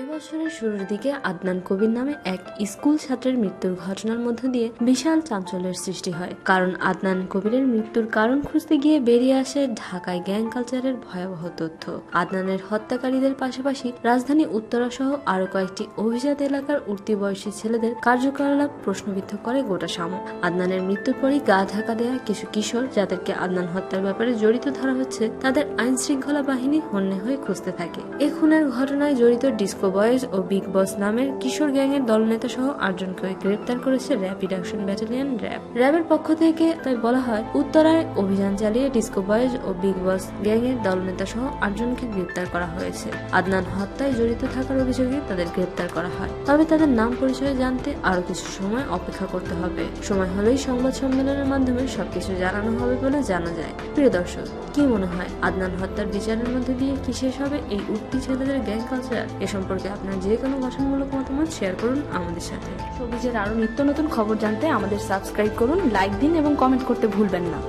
এবছরের শুরুর দিকে আদনান কবির নামে এক স্কুল ছাত্রের মৃত্যুর ঘটনার মধ্য দিয়ে বিশাল চাঞ্চল্যের সৃষ্টি হয়। কারণ আদনান কবিরের মৃত্যুর কারণ খুঁজতে গিয়ে বেরিয়ে আসে ঢাকায় গ্যাং কালচারের ভয়াবহ তথ্য। আদনানের হত্যাকারীদের পাশাপাশি রাজধানী উত্তরা সহ আরো কয়েকটি অভিজাত এলাকার উঠতি বয়সী ছেলেদের কার্যকলাপ প্রশ্নবিদ্ধ করে গোটা সামু। আদনানের মৃত্যুর পরই গা ঢাকা দেয়া কিছু কিশোর যাদেরকে আদনান হত্যার ব্যাপারে জড়িত ধরা হচ্ছে, তাদের আইন শৃঙ্খলা বাহিনী হন্যে হয়ে খুঁজতে থাকে। এ খুনের ঘটনায় জড়িত ডিস্কো বয়েজ ও বিগ বস নামের কিশোর গ্যাংয়ের দলনেতা সহ 8 জনকে গ্রেপ্তার করেছে র্যাপিড অ্যাকশন ব্যাটালিয়ন র্যাবের পক্ষ থেকে। তাই বলা হয়, উত্তরায় অভিযান চালিয়ে ডিস্কো বয়েজ ও বিগ বস গ্যাংয়ের দলনেতা সহ 8 জনকে গ্রেপ্তার করা হয়েছে। আদনান হত্যায় জড়িত থাকার অভিযোগে তাদের গ্রেপ্তার করা হয়। তবে তাদের নাম পরিচয় জানতে আরো কিছু সময় অপেক্ষা করতে হবে। সময় হলেই সংবাদ সম্মেলনের মাধ্যমে সবকিছু জানানো হবে বলে জানা যায়। প্রিয় দর্শক, কি মনে হয় আদনান হত্যার বিচারের মধ্যে দিয়ে কি শেষ হবে এই উঠতি ছেলেদের গ্যাং কালচার? এ সম্পর্কে আপনার যে কোনো গঠনমূলক মতামত শেয়ার করুন আমাদের সাথে। শোবিজের আরো নিত্য নতুন খবর জানতে আমাদের সাবস্ক্রাইব করুন, লাইক দিন এবং কমেন্ট করতে ভুলবেন না।